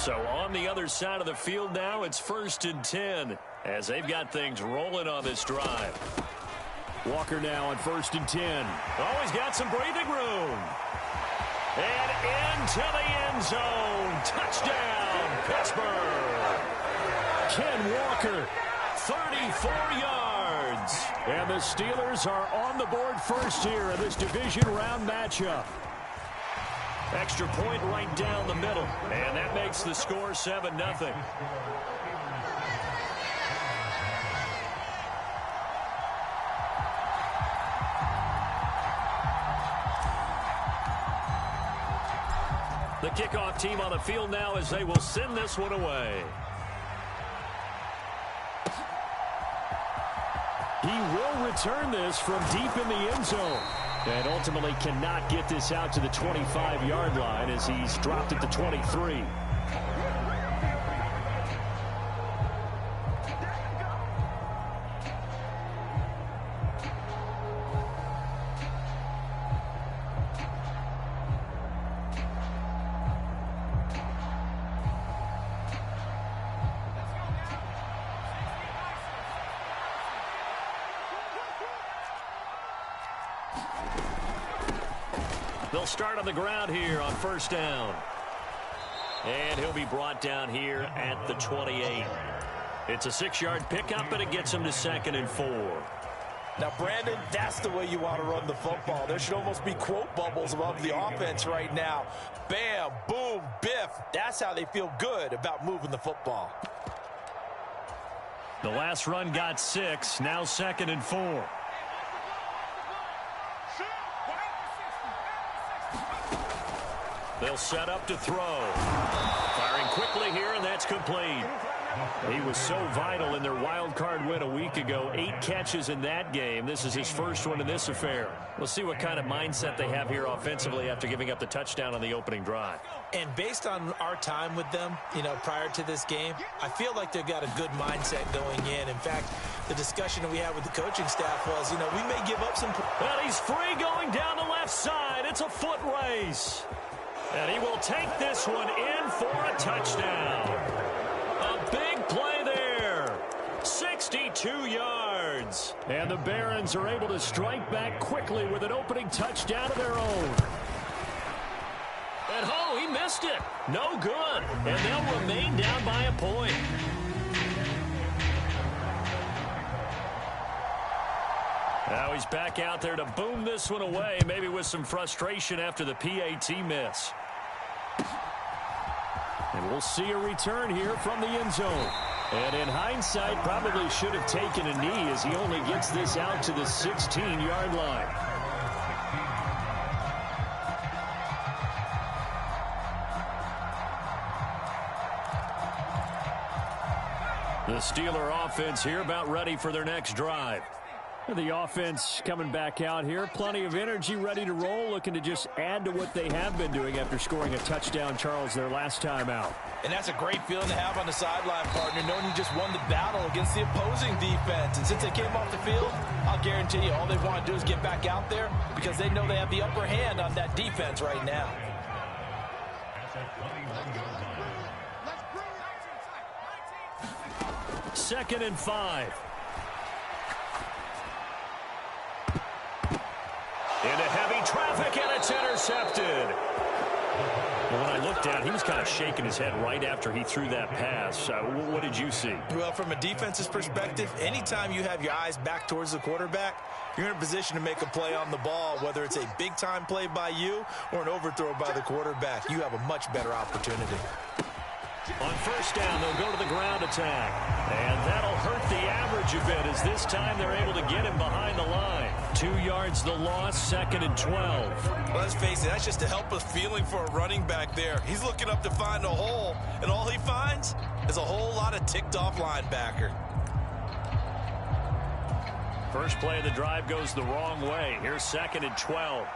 So on the other side of the field now, it's 1st and 10 as they've got things rolling on this drive. Walker now on 1st and 10. Oh, he's got some breathing room. And into the end zone. Touchdown, Pittsburgh. Ken Walker. 34 yards. And the Steelers are on the board first here in this division round matchup. Extra point right down the middle. And that makes the score 7-0. The kickoff team on the field now as they will send this one away. He will return this from deep in the end zone. And ultimately cannot get this out to the 25-yard line as he's dropped at the 23. They'll start on the ground here on 1st down. And he'll be brought down here at the 28. It's a 6-yard pickup, and it gets him to 2nd and 4. Now, Brandon, that's the way you want to run the football. There should almost be quote bubbles above the offense right now. Bam, boom, biff. That's how they feel good about moving the football. The last run got 6, now 2nd and 4. They'll set up to throw. Firing quickly here, and that's complete. He was so vital in their wild card win a week ago. 8 catches in that game. This is his first one in this affair. We'll see what kind of mindset they have here offensively after giving up the touchdown on the opening drive. And based on our time with them, prior to this game, I feel like they've got a good mindset going in. In fact, the discussion that we had with the coaching staff was, we may give up some. And he's free going down the left side. It's a foot race. And he will take this one in for a touchdown. A big play there. 62 yards. And the Barons are able to strike back quickly with an opening touchdown of their own. And he missed it. No good. And they'll remain down by a point. Now he's back out there to boom this one away, maybe with some frustration after the PAT miss. And we'll see a return here from the end zone. And in hindsight, probably should have taken a knee as he only gets this out to the 16-yard line. The Steeler offense here about ready for their next drive. The offense coming back out here. Plenty of energy, ready to roll, looking to just add to what they have been doing after scoring a touchdown, Charles, their last time out. And that's a great feeling to have on the sideline, partner, knowing you just won the battle against the opposing defense. And since they came off the field, I'll guarantee you all they want to do is get back out there because they know they have the upper hand on that defense right now. Second and 5. Into heavy traffic, and it's intercepted. Well, when I looked at it, he was kind of shaking his head right after he threw that pass. What did you see? Well, from a defense's perspective, anytime you have your eyes back towards the quarterback, you're in a position to make a play on the ball, whether it's a big-time play by you or an overthrow by the quarterback. You have a much better opportunity. On first down, they'll go to the ground attack. And that'll hurt the average a bit as this time they're able to get him behind the line. 2 yards the loss, 2nd and 12. Let's face it, that's just a helpless feeling for a running back there. He's looking up to find a hole, and all he finds is a whole lot of ticked-off linebacker. First play of the drive goes the wrong way. Here's 2nd and 12.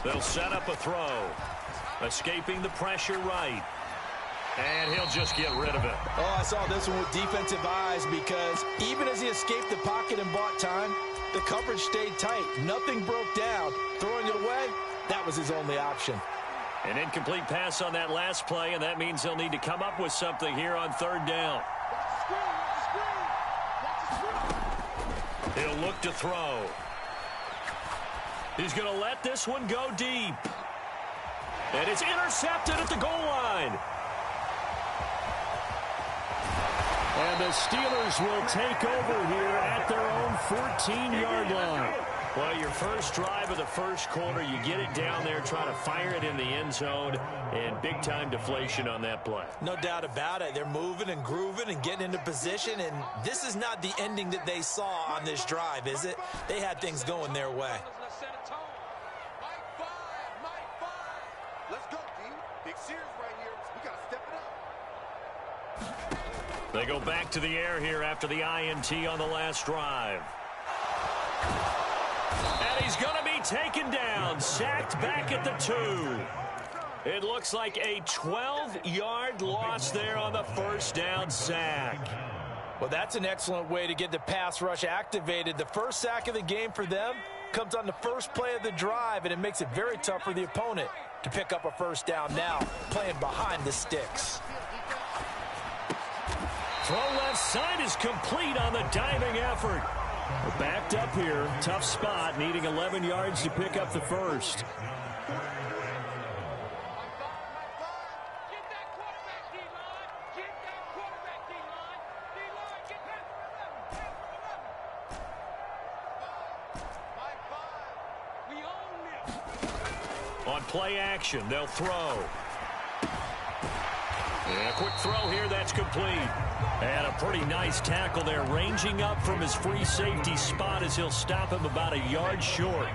They'll set up a throw. Escaping the pressure right. And he'll just get rid of it. Oh, I saw this one with defensive eyes because even as he escaped the pocket and bought time, the coverage stayed tight. Nothing broke down. Throwing it away, that was his only option. An incomplete pass on that last play, and that means they'll need to come up with something here on third down. He'll look to throw. He's going to let this one go deep. And it's intercepted at the goal line. And the Steelers will take over here at their own 14-yard line. Well, your first drive of the first quarter, you get it down there, try to fire it in the end zone, and big-time deflation on that play. No doubt about it. They're moving and grooving and getting into position, and this is not the ending that they saw on this drive, is it? They had things going their way. Let's go, D. Big Sears right here. We got to step it up. They go back to the air here after the INT on the last drive. And he's going to be taken down, sacked back at the 2. It looks like a 12-yard loss there on the first down sack. Well, that's an excellent way to get the pass rush activated. The first sack of the game for them comes on the first play of the drive, and it makes it very tough for the opponent to pick up a first down now, playing behind the sticks. Throw left side is complete on the diving effort. We're backed up here. Tough spot, needing 11 yards to pick up the first. On play action, they'll throw. And a quick throw here, that's complete. And a pretty nice tackle there, ranging up from his free safety spot as he'll stop him about a yard short.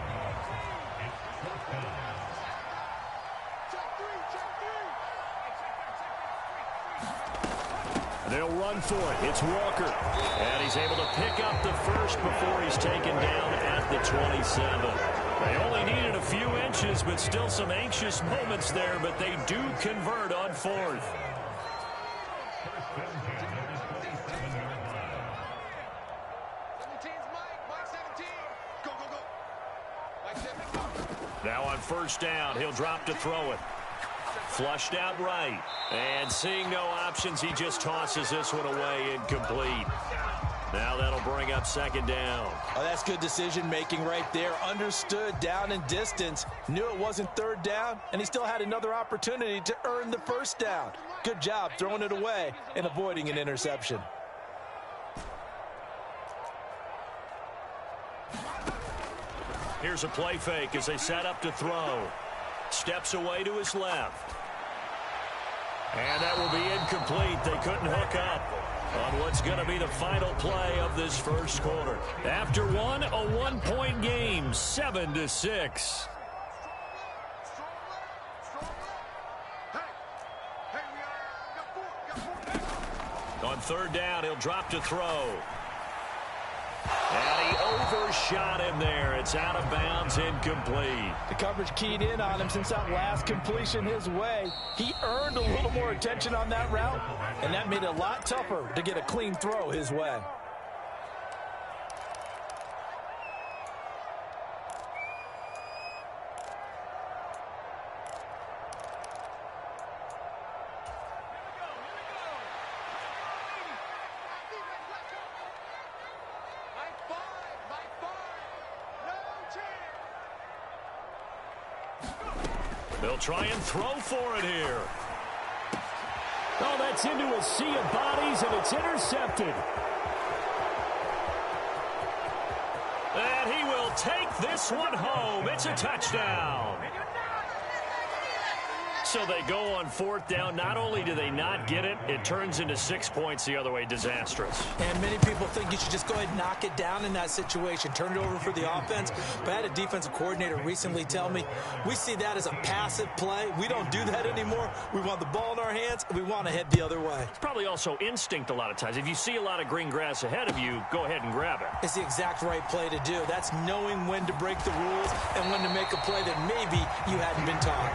They'll run for it. It's Walker. And he's able to pick up the first before he's taken down at the 27. They only needed a few inches, but still some anxious moments there, but they do convert on fourth. Now on first down, he'll drop to throw it. Flushed out right. And seeing no options, he just tosses this one away incomplete. Now that'll bring up second down. Oh, that's good decision-making right there. Understood down and distance. Knew it wasn't third down, and he still had another opportunity to earn the first down. Good job throwing it away and avoiding an interception. Here's a play fake as they set up to throw. Steps away to his left. And that will be incomplete. They couldn't hook up on what's going to be the final play of this first quarter. After one, a one-point game, 7-6. On third down, he'll drop to throw. And he overshot him there. It's out of bounds, incomplete. The coverage keyed in on him since that last completion his way. He earned a little more attention on that route, and that made it a lot tougher to get a clean throw his way. They'll try and throw for it here. Oh, that's into a sea of bodies, and it's intercepted. And he will take this one home. It's a touchdown. So they go on fourth down. Not only do they not get it, it turns into 6 points the other way. Disastrous. And many people think you should just go ahead and knock it down in that situation. Turn it over for the offense. But I had a defensive coordinator recently tell me, we see that as a passive play. We don't do that anymore. We want the ball in our hands, and we want to head the other way. It's probably also instinct a lot of times. If you see a lot of green grass ahead of you, go ahead and grab it. It's the exact right play to do. That's knowing when to break the rules and when to make a play that maybe you hadn't been taught.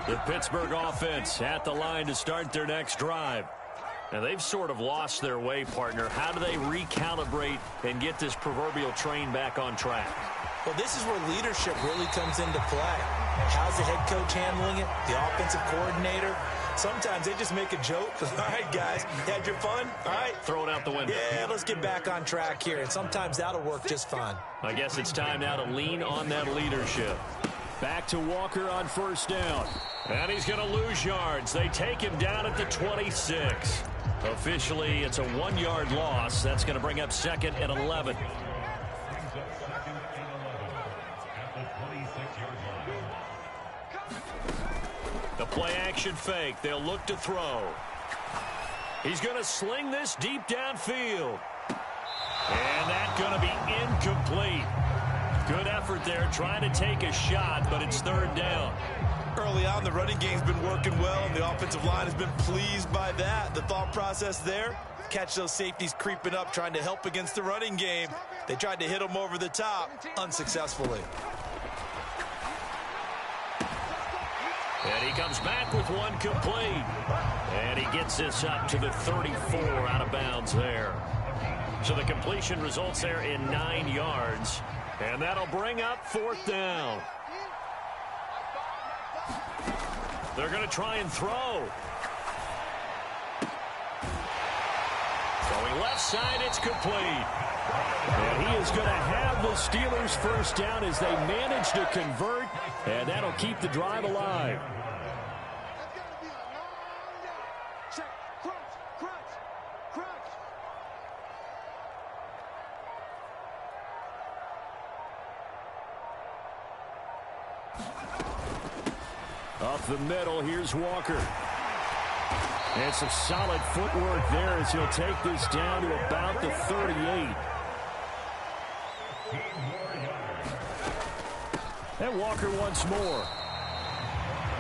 The Pittsburgh offense at the line to start their next drive. Now, they've sort of lost their way, partner. How do they recalibrate and get this proverbial train back on track? Well, this is where leadership really comes into play. How's the head coach handling it? The offensive coordinator? Sometimes they just make a joke. All right, guys, you had your fun? All right. Throw it out the window. Yeah, let's get back on track here. And sometimes that'll work just fine. I guess it's time now to lean on that leadership. Back to Walker on first down. And he's going to lose yards. They take him down at the 26. Officially, it's a 1-yard loss. That's going to bring up 2nd and 11. The play-action fake. They'll look to throw. He's going to sling this deep downfield. And that's going to be incomplete. Good effort there, trying to take a shot, but it's 3rd down. Early on, the running game's been working well, and the offensive line has been pleased by that. The thought process there, catch those safeties creeping up, trying to help against the running game. They tried to hit them over the top, unsuccessfully. And he comes back with one complete. And he gets this up to the 34 out of bounds there. So the completion results there in 9 yards. And that'll bring up 4th down. They're going to try and throw. Going left side, it's complete. And he is going to have the Steelers first down as they manage to convert. And that'll keep the drive alive. Up the middle, here's Walker. And some solid footwork there as he'll take this down to about the 38. And Walker once more.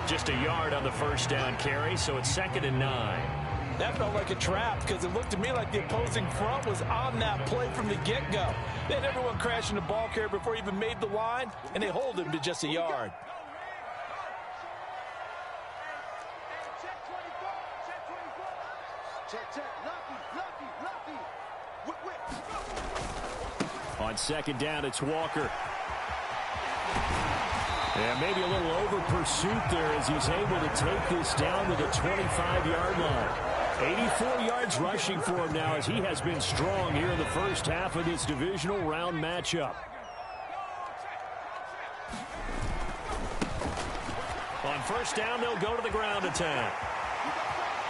Just a yard on the first down carry, so it's 2nd and 9. That felt like a trap because it looked to me like the opposing front was on that play from the get-go. They had everyone crashing the ball carrier before he even made the line, and they hold him to just a yard. On 2nd down, it's Walker. And maybe a little over pursuit there as he's able to take this down to the 25-yard line. 84 yards rushing for him now as he has been strong here in the first half of this divisional round matchup. On first down, they'll go to the ground attack.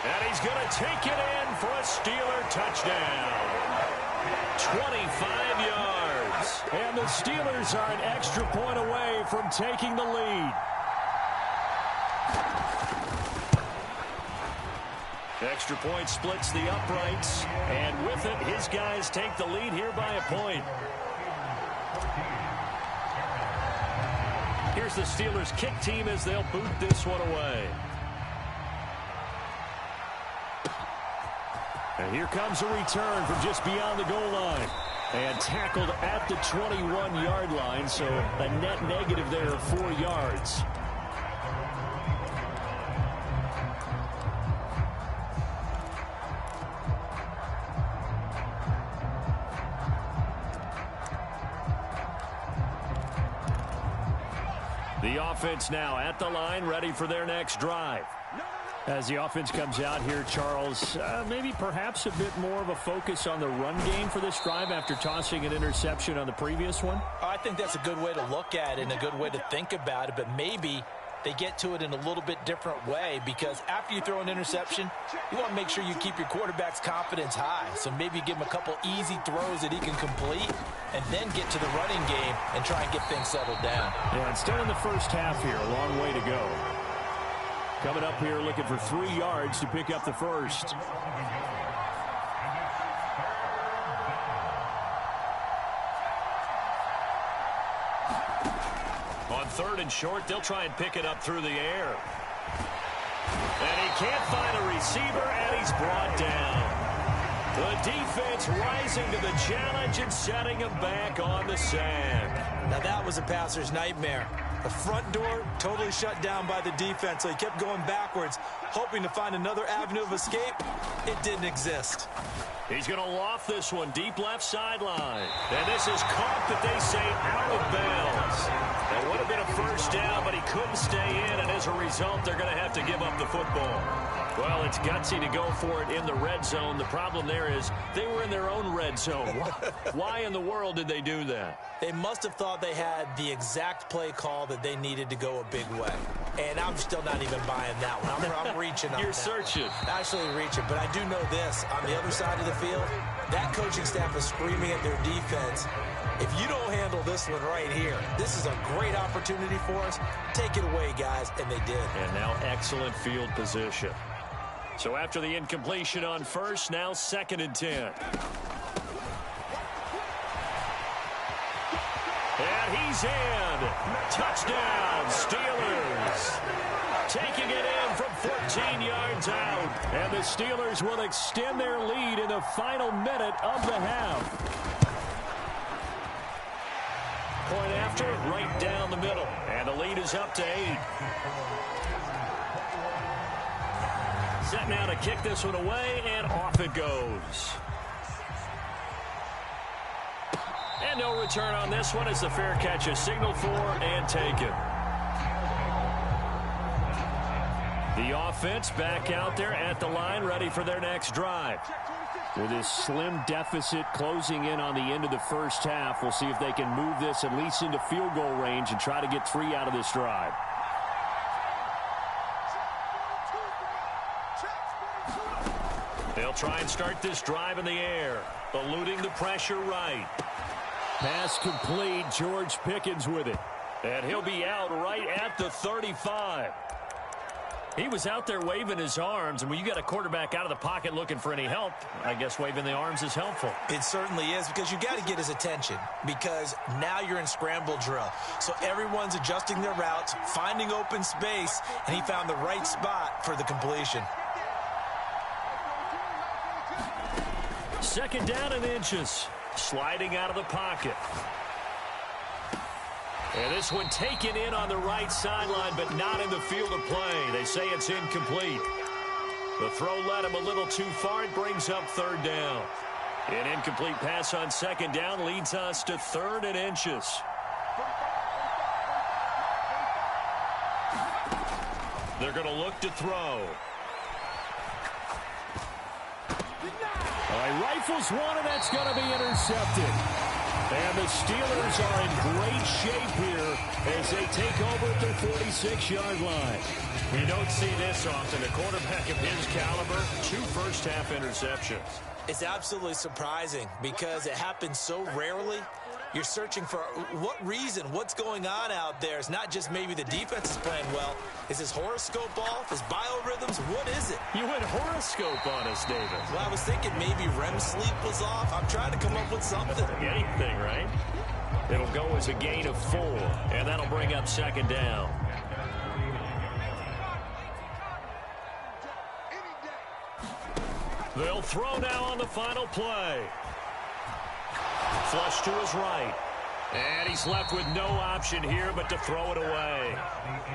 And he's going to take it in for a Steeler touchdown. 25 yards. And the Steelers are an extra point away from taking the lead. Extra point splits the uprights. And with it, his guys take the lead here by a point. Here's the Steelers kick team as they'll boot this one away. And here comes a return from just beyond the goal line. And tackled at the 21-yard line, so a net negative there of 4 yards. The offense now at the line, ready for their next drive. As the offense comes out here, Charles, maybe perhaps a bit more of a focus on the run game for this drive after tossing an interception on the previous one? I think that's a good way to look at it and a good way to think about it, but maybe they get to it in a little bit different way because after you throw an interception, you want to make sure you keep your quarterback's confidence high. So maybe give him a couple easy throws that he can complete and then get to the running game and try and get things settled down. Yeah, and still in the first half here, a long way to go. Coming up here looking for 3 yards to pick up the first. On 3rd and short, they'll try and pick it up through the air. And he can't find a receiver, and he's brought down. The defense rising to the challenge and setting him back on the sack. Now that was a passer's nightmare. The front door totally shut down by the defense, so he kept going backwards, hoping to find another avenue of escape. It didn't exist. He's going to loft this one deep left sideline. And this is caught, but they say out of bounds. That would have been a first down, but he couldn't stay in, and as a result, they're going to have to give up the football. Well, it's gutsy to go for it in the red zone. The problem there is they were in their own red zone. Why in the world did they do that? They must have thought they had the exact play call that they needed to go a big way. And I'm still not even buying that one. I'm reaching on You're that searching. one. Actually reaching. But I do know this. On the other side of the field, that coaching staff is screaming at their defense. If you don't handle this one right here, this is a great opportunity for us. Take it away, guys. And they did. And now excellent field position. So after the incompletion on first, now 2nd and 10. And he's in. Touchdown, Steelers. Taking it in from 14 yards out. And the Steelers will extend their lead in the final minute of the half. Point after, right down the middle. And the lead is up to 8. Set now to kick this one away, and off it goes. And no return on this one as the fair catch is signaled for and taken. The offense back out there at the line, ready for their next drive. With this slim deficit closing in on the end of the first half, we'll see if they can move this at least into field goal range and try to get 3 out of this drive. They'll try and start this drive in the air, eluding the pressure right. Pass complete. George Pickens with it. And he'll be out right at the 35. He was out there waving his arms, and when you got a quarterback out of the pocket looking for any help, I guess waving the arms is helpful. It certainly is, because you got to get his attention, because now you're in scramble drill. So everyone's adjusting their routes, finding open space, and he found the right spot for the completion. 2nd down and inches. Sliding out of the pocket. And this one taken in on the right sideline, but not in the field of play. They say it's incomplete. The throw led him a little too far. It brings up 3rd down. An incomplete pass on 2nd down leads us to 3rd and inches. They're going to look to throw. All right, rifles one, and that's going to be intercepted. And the Steelers are in great shape here as they take over at their 46-yard line. You don't see this often. A quarterback of his caliber, 2 first-half interceptions. It's absolutely surprising because it happens so rarely. You're searching for what reason, what's going on out there. It's not just maybe the defense is playing well. Is his horoscope off? His biorhythms? What is it? You went horoscope on us, David. Well, I was thinking maybe REM sleep was off. I'm trying to come up with something. Anything, right? It'll go as a gain of 4, and that'll bring up 2nd down. They'll throw now on the final play. Flush to his right. And he's left with no option here but to throw it away.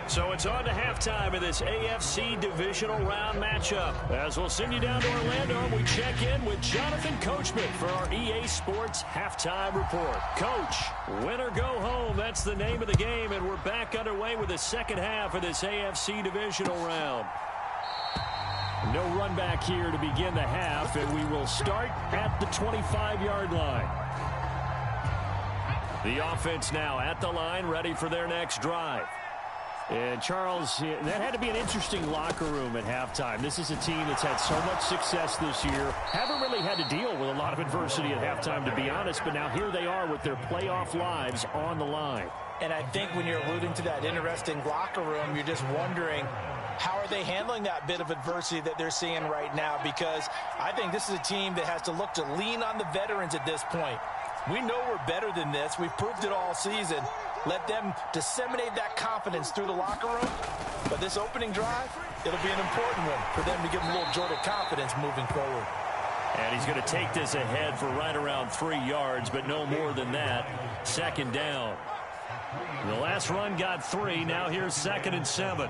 So it's on to halftime of this AFC divisional round matchup. As we'll send you down to Orlando, we check in with Jonathan Coachman for our EA Sports Halftime Report. Coach, win or go home, that's the name of the game, and we're back underway with the second half of this AFC divisional round. No run back here to begin the half, and we will start at the 25-yard line. The offense now at the line, ready for their next drive. And, Charles, that had to be an interesting locker room at halftime. This is a team that's had so much success this year. Haven't really had to deal with a lot of adversity at halftime, to be honest, but now here they are with their playoff lives on the line. And I think when you're alluding to that interesting locker room, you're just wondering, how are they handling that bit of adversity that they're seeing right now? Because I think this is a team that has to look to lean on the veterans at this point. We know we're better than this. We've proved it all season. Let them disseminate that confidence through the locker room. But this opening drive, it'll be an important one for them to give them a little jolt of confidence moving forward. And he's going to take this ahead for right around 3 yards, but no more than that. 2nd down. The last run got 3. Now here's 2nd and 7.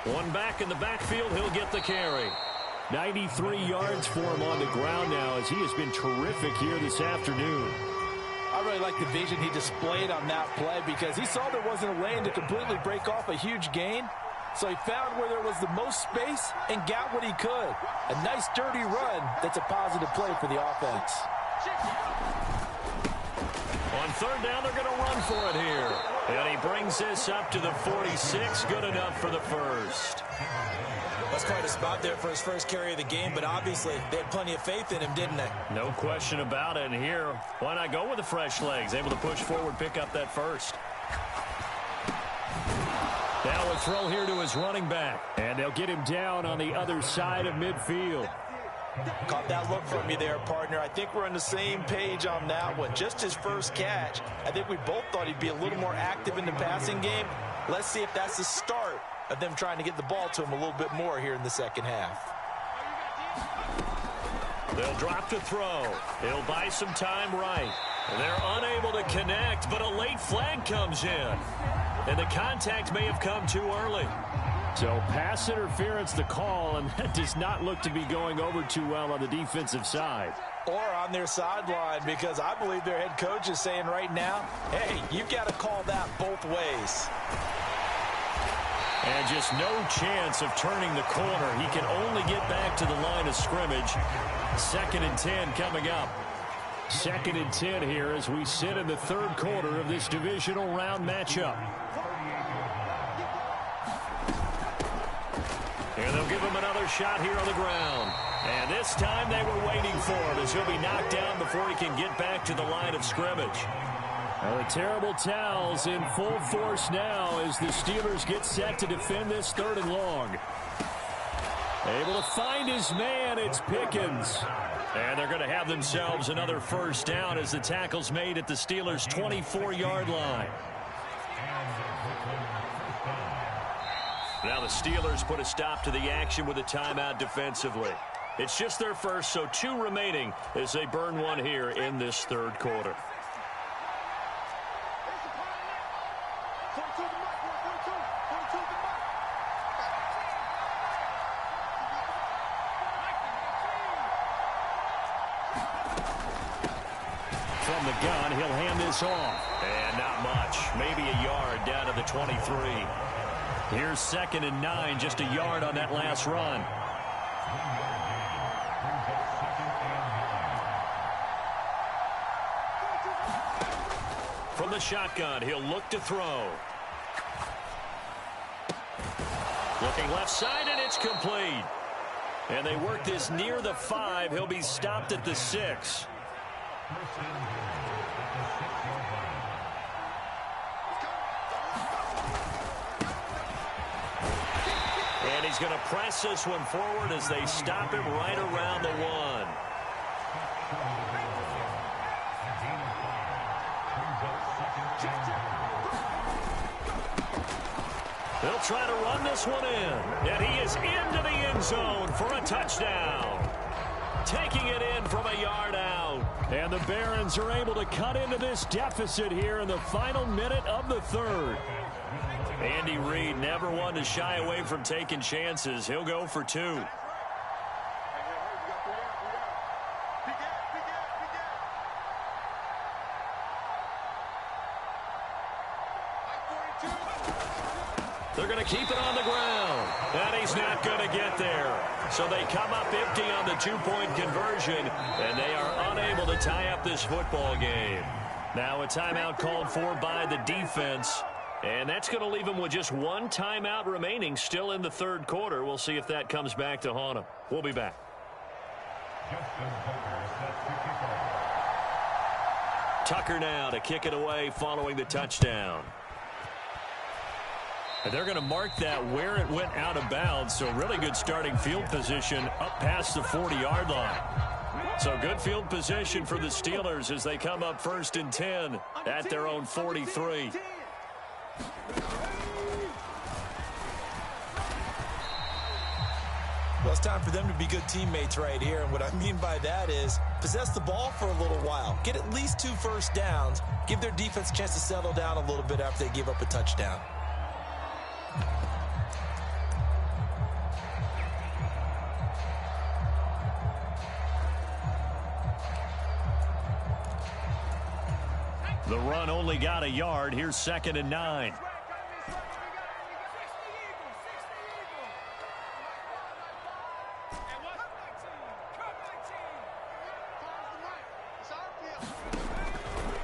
One back in the backfield. He'll get the carry. 93 yards for him on the ground now as he has been terrific here this afternoon. I really like the vision he displayed on that play because he saw there wasn't a lane to completely break off a huge gain. So he found where there was the most space and got what he could. A nice dirty run that's a positive play for the offense. On 3rd down, they're going to run for it here. And he brings this up to the 46. Good enough for the first. That's quite a spot there for his first carry of the game, but obviously they had plenty of faith in him, didn't they? No question about it. And here, why not go with the fresh legs? Able to push forward, pick up that first. Now a throw here to his running back. And they'll get him down on the other side of midfield. Caught that look from you there, partner. I think we're on the same page on that one. Just his first catch. I think we both thought he'd be a little more active in the passing game. Let's see if that's the start of them trying to get the ball to him a little bit more here in the second half. They'll drop to throw. He'll buy some time right. They're unable to connect, but a late flag comes in. And the contact may have come too early. So pass interference the call, and that does not look to be going over too well on the defensive side. Or on their sideline, because I believe their head coach is saying right now, hey, you've got to call that both ways. And just no chance of turning the corner. He can only get back to the line of scrimmage. 2nd and 10 coming up. 2nd and 10 here as we sit in the 3rd quarter of this divisional round matchup. And they'll give him another shot here on the ground. And this time they were waiting for him as he'll be knocked down before he can get back to the line of scrimmage. Well, the terrible towels in full force now as the Steelers get set to defend this 3rd and long. Able to find his man, it's Pickens. And they're going to have themselves another first down as the tackle's made at the Steelers' 24-yard line. Now the Steelers put a stop to the action with a timeout defensively. It's just their first, so 2 remaining as they burn one here in this 3rd quarter. From the gun, he'll hand this off. And not much. Maybe a yard down to the 23. Here's 2nd and 9, just a yard on that last run. From the shotgun, he'll look to throw. Looking left side, and it's complete. And they work this near the 5. He'll be stopped at the 6. And he's going to press this one forward as they stop him right around the 1. They'll try to run this one in. And he is into the end zone for a touchdown. Taking it in from a yard out. And the Barons are able to cut into this deficit here in the final minute of the 3rd. Andy Reid never one to shy away from taking chances. He'll go for 2. They're going to keep it on the ground. And he's not going to get there. So they come up empty on the 2-point conversion, and they are unable to tie up this football game. Now a timeout called for by the defense. And that's going to leave them with just 1 timeout remaining still in the 3rd quarter. We'll see if that comes back to haunt them. We'll be back. Tucker now to kick it away following the touchdown. And they're going to mark that where it went out of bounds. So really good starting field position up past the 40-yard line. So good field position for the Steelers as they come up 1st and 10 at their own 43. Well, it's time for them to be good teammates right here. And what I mean by that is possess the ball for a little while, get at least 2 first downs, give their defense a chance to settle down a little bit after they give up a touchdown. The run only got a yard. Here's 2nd and 9.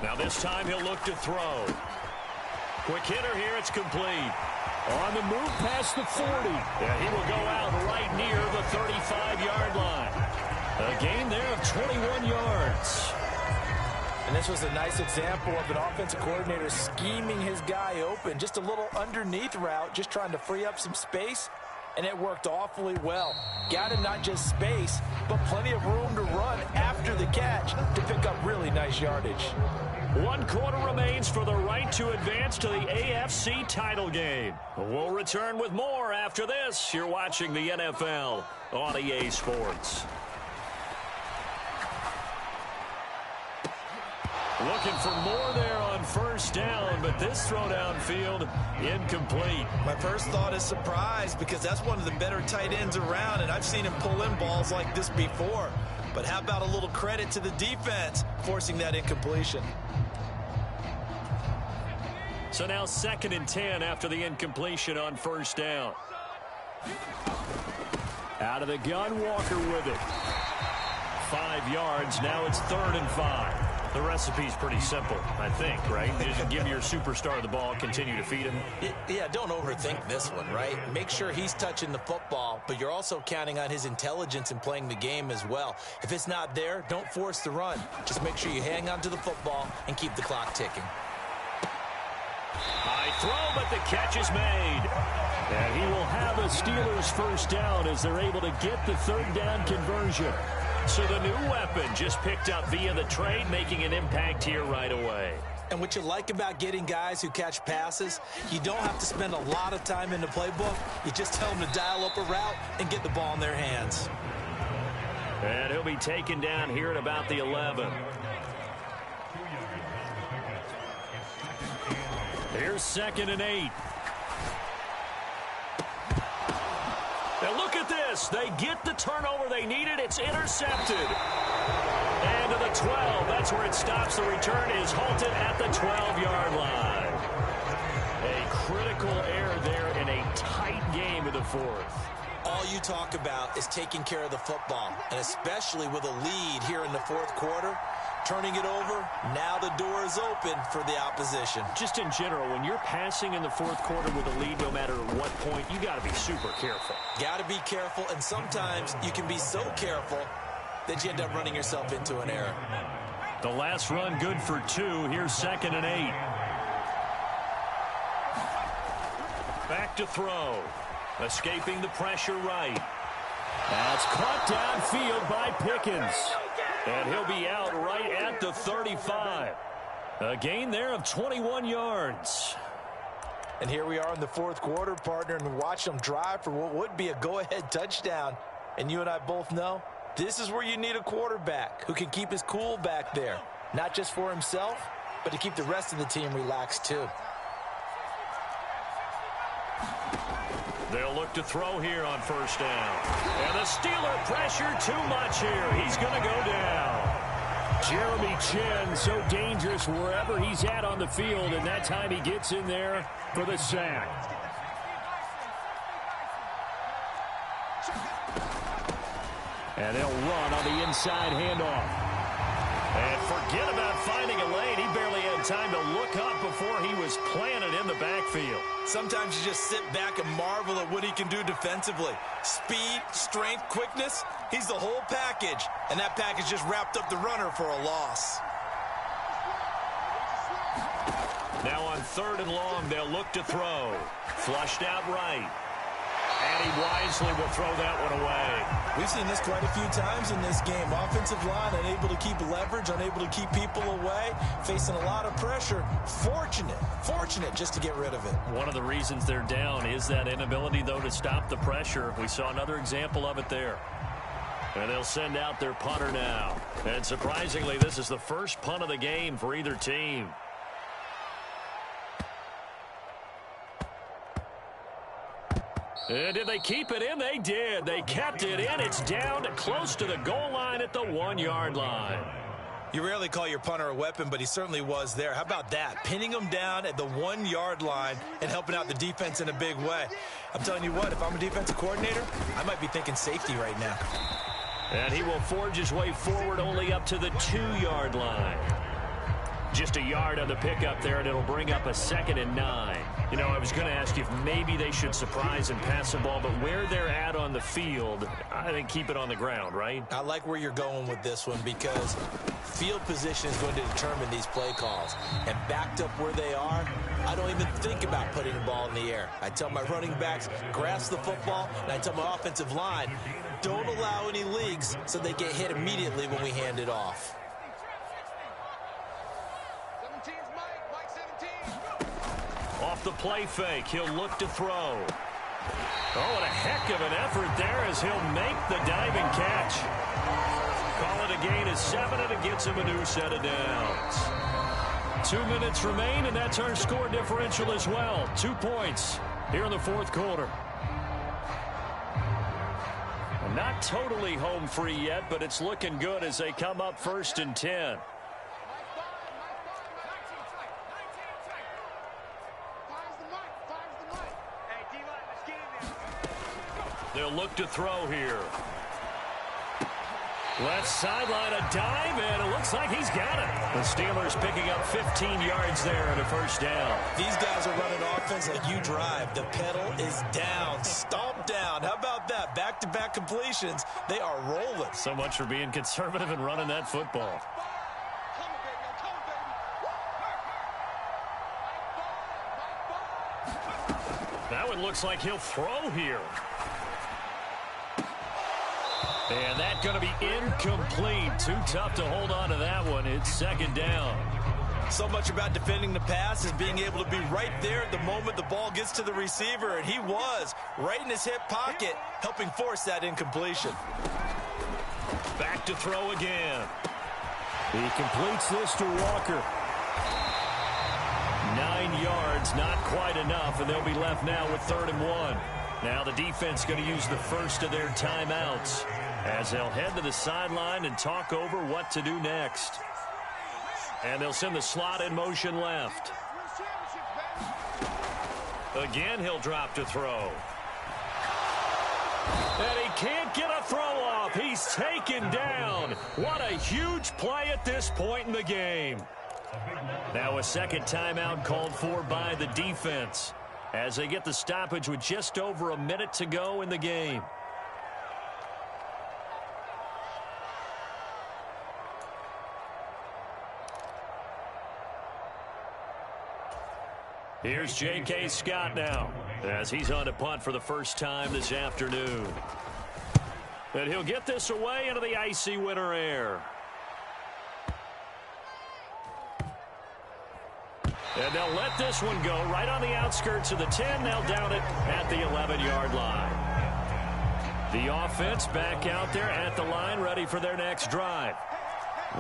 Now this time he'll look to throw. Quick hitter here. It's complete. On the move past the 40. Yeah, he will go out right near the 35-yard line. A gain there of 21 yards. And this was a nice example of an offensive coordinator scheming his guy open. Just a little underneath route, just trying to free up some space, and it worked awfully well. Got him not just space, but plenty of room to run after the catch to pick up really nice yardage. 1 quarter remains for the right to advance to the AFC title game. We'll return with more after this. You're watching the NFL on EA Sports. Looking for more there on first down, but this throw downfield incomplete. My first thought is surprise, because that's one of the better tight ends around, and I've seen him pull in balls like this before. But how about a little credit to the defense forcing that incompletion? So now 2nd and 10 after the incompletion on first down. Out of the gun, Walker with it. 5 yards. Now it's 3rd and 5. The recipe's pretty simple, I think, right? Just give your superstar the ball, continue to feed him. Yeah, don't overthink this one, right? Make sure he's touching the football, but you're also counting on his intelligence in playing the game as well. If it's not there, don't force the run. Just make sure you hang on to the football and keep the clock ticking. High throw, but the catch is made. And he will have a Steelers first down as they're able to get the 3rd down conversion. So the new weapon just picked up via the trade, making an impact here right away. And what you like about getting guys who catch passes, you don't have to spend a lot of time in the playbook. You just tell them to dial up a route and get the ball in their hands. And he'll be taken down here at about the 11. Here's 2nd and 8. Now look at this. They get the turnover they needed. It's intercepted. And to the 12. That's where it stops. The return is halted at the 12-yard line. A critical error there in a tight game of the 4th. All you talk about is taking care of the football, and especially with a lead here in the 4th quarter. Turning it over, now the door is open for the opposition. Just in general, when you're passing in the 4th quarter with a lead, no matter what point, you got to be super careful. Got to be careful, and sometimes you can be so careful that you end up running yourself into an error. The last run good for 2. Here's 2nd and 8. Back to throw. Escaping the pressure right. That's caught downfield by Pickens. And he'll be out right at the 35. A gain there of 21 yards. And here we are in the 4th quarter, partner, and watch them drive for what would be a go-ahead touchdown. And you and I both know this is where you need a quarterback who can keep his cool back there. Not just for himself, but to keep the rest of the team relaxed too. They'll look to throw here on first down. And the Steeler pressure too much here. He's going to go down. Jeremy Chin, so dangerous wherever he's at on the field, and that time he gets in there for the sack. And they'll run on the inside handoff. And forget about finding a lane. He barely had time to look up before he was planted in the backfield. Sometimes you just sit back and marvel at what he can do defensively. Speed, strength, quickness, he's the whole package. And that package just wrapped up the runner for a loss. Now on 3rd and long, they'll look to throw. Flushed out right. And he wisely will throw that one away. We've seen this quite a few times in this game. Offensive line unable to keep leverage, unable to keep people away, facing a lot of pressure. Fortunate just to get rid of it. One of the reasons they're down is that inability, though, to stop the pressure. We saw another example of it there. And they'll send out their punter now. And surprisingly, this is the first punt of the game for either team. And did they keep it in? They did. They kept it in. It's down close to the goal line at the 1-yard line. You rarely call your punter a weapon, but he certainly was there. How about that? Pinning him down at the 1-yard line and helping out the defense in a big way. I'm telling you what, if I'm a defensive coordinator, I might be thinking safety right now. And he will forge his way forward only up to the 2-yard line. Just a yard on the pickup there, and it'll bring up a 2nd and 9. You know, I was going to ask you if maybe they should surprise and pass the ball, but where they're at on the field, I think keep it on the ground, right? I like where you're going with this one because field position is going to determine these play calls. And backed up where they are, I don't even think about putting the ball in the air. I tell my running backs, grasp the football, and I tell my offensive line, don't allow any leaks so they get hit immediately when we hand it off. Off the play fake, he'll look to throw. Oh, and a heck of an effort there as he'll make the diving catch. Call it a gain of 7, and it gets him a new set of downs. 2 minutes remain, and that's our score differential as well. 2 points here in the 4th quarter. Not totally home free yet, but it's looking good as they come up 1st and 10. They'll look to throw here. Left sideline, a dive, and it looks like he's got it. The Steelers picking up 15 yards there and a 1st down. These guys are running offense like you drive. The pedal is down, stomp down. How about that? Back-to-back completions. They are rolling. So much for being conservative and running that football. That one looks like he'll throw here. And that's going to be incomplete. Too tough to hold on to that one. It's 2nd down. So much about defending the pass is being able to be right there at the moment the ball gets to the receiver, and he was right in his hip pocket, helping force that incompletion. Back to throw again. He completes this to Walker. 9 yards, not quite enough, and they'll be left now with 3rd and 1. Now the defense going to use the first of their timeouts as they'll head to the sideline and talk over what to do next. And they'll send the slot in motion left. Again, he'll drop to throw. And he can't get a throw off. He's taken down. What a huge play at this point in the game. Now a 2nd timeout called for by the defense as they get the stoppage with just over a minute to go in the game. Here's J.K. Scott now as he's on to punt for the first time this afternoon. And he'll get this away into the icy winter air. And they'll let this one go right on the outskirts of the 10. They'll down it at the 11-yard line. The offense back out there at the line, ready for their next drive.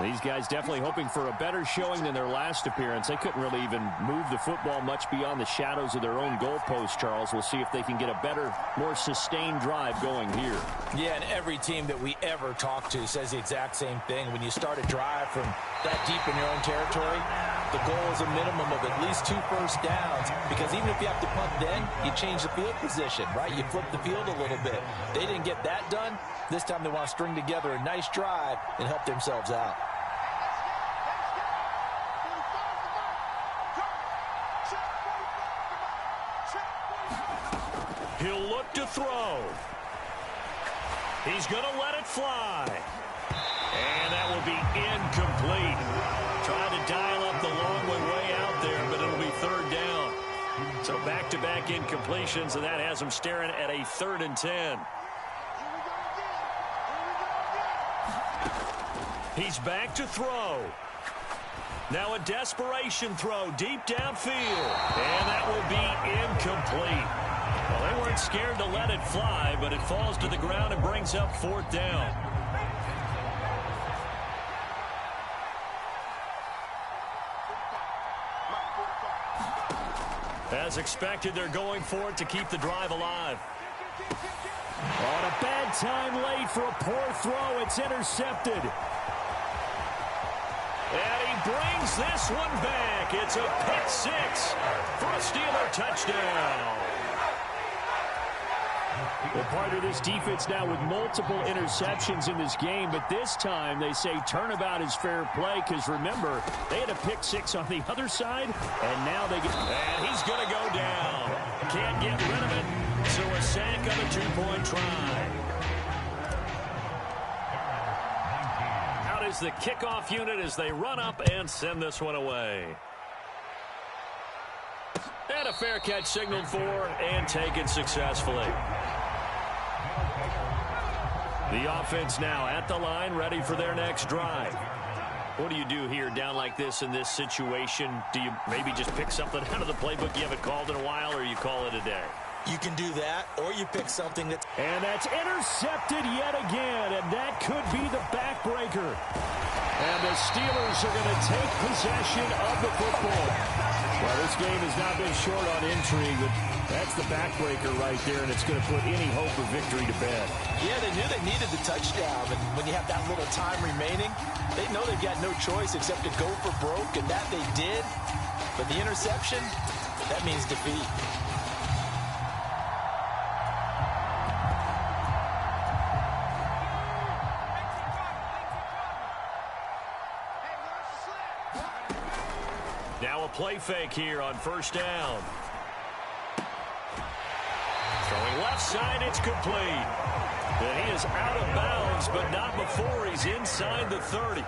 These guys definitely hoping for a better showing than their last appearance. They couldn't really even move the football much beyond the shadows of their own goalpost, Charles. We'll see if they can get a better, more sustained drive going here. Yeah, and every team that we ever talk to says the exact same thing. When you start a drive from that deep in your own territory, the goal is a minimum of at least 2 first downs, because even if you have to punt then, you change the field position, right? You flip the field a little bit. They didn't get that done. This time they want to string together a nice drive and help themselves out. He'll look to throw. He's going to let it fly. And that will be incomplete. Trying to dial up the long one way out there, but it'll be 3rd down. So back-to-back incompletions, and that has him staring at a 3rd and 10. He's back to throw. Now a desperation throw deep downfield. And that will be incomplete. Well, they weren't scared to let it fly, but it falls to the ground and brings up 4th down. As expected, they're going for it to keep the drive alive. On a bad time late for a poor throw. It's intercepted. And he brings this one back. It's a pick six for a Steeler touchdown. Well, part of this defense now with multiple interceptions in this game, but this time they say turnabout is fair play because, remember, they had a pick six on the other side, and now they get... And he's going to go down. Can't get rid of it, so a sack on a two-point try. Out is the kickoff unit as they run up and send this one away. And a fair catch signaled for and taken successfully. The offense now at the line, ready for their next drive. What do you do here down like this in this situation? Do you maybe just pick something out of the playbook you haven't called in a while, or you call it a day? You can do that, or you pick something that's... And that's intercepted yet again, and that could be the backbreaker. And the Steelers are going to take possession of the football. Well, this game has not been short on intrigue, but that's the backbreaker right there, and it's going to put any hope of victory to bed. Yeah, they knew they needed the touchdown, and when you have that little time remaining, they know they've got no choice except to go for broke, and that they did. But the interception, that means defeat. Now a play fake here on first down. Throwing left side, it's complete. And he is out of bounds, but not before he's inside the 30.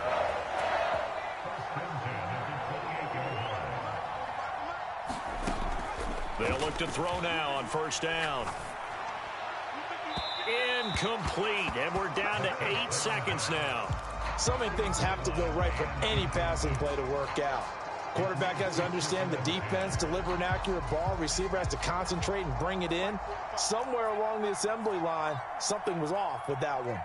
They'll look to throw now on first down. Incomplete, and we're down to 8 seconds now. So many things have to go right for any passing play to work out. Quarterback has to understand the defense, deliver an accurate ball. Receiver has to concentrate and bring it in. Somewhere along the assembly line, something was off with that one.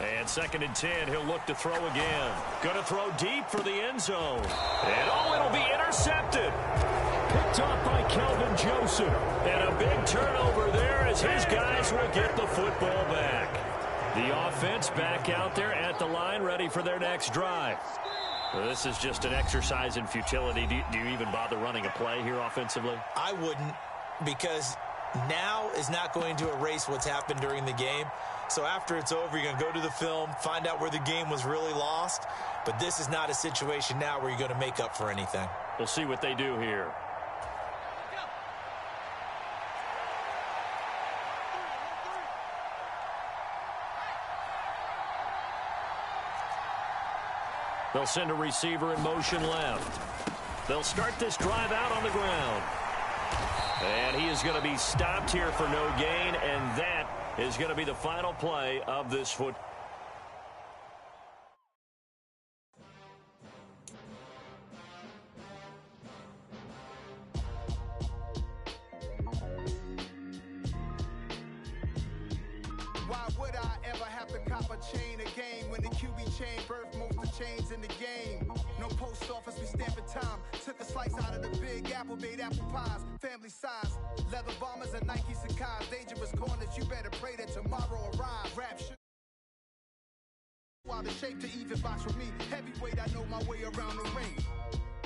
And 2nd and 10, he'll look to throw again. Going to throw deep for the end zone. And it'll be intercepted. Picked off by Kelvin Joseph. And a big turnover there as his guys will get the football back. The offense back out there at the line, ready for their next drive. Well, this is just an exercise in futility. Do you even bother running a play here offensively? I wouldn't, because now is not going to erase what's happened during the game. So after it's over, you're going to go to the film, find out where the game was really lost. But this is not a situation now where you're going to make up for anything. We'll see what they do here. They'll send a receiver in motion left. They'll start this drive out on the ground. And he is going to be stopped here for no gain, and that is going to be the final play of this foot. Why would I ever have to cop a chain again when the QB chain birthed most of the chains in the game? No post office, we stamping time. Took a slice out of the big apple, made apple pies, family size. Leather bombers and Nike Sacai's, dangerous corners, you better pray that tomorrow arrives. Rap shit. While the shape to even box with me, heavyweight, I know my way around the ring.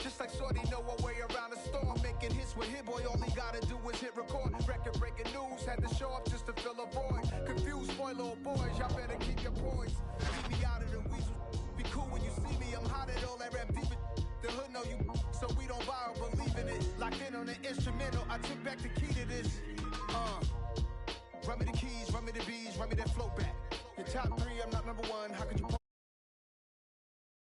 Just like Shorty know a way around the storm, making hits with Hit Boy, all he gotta do is hit record. Record breaking news, had to show up just to fill a void. Confused, spoiled little boys, y'all better keep your poise. Keep me out of the weasel. Be cool when you see me, I'm hot at all that rap deep. The hood know you, so we don't borrow, believe in it. Locked in on the instrumental, I took back the key to this. Run me the keys, run me the bees, run me that flow back. Your top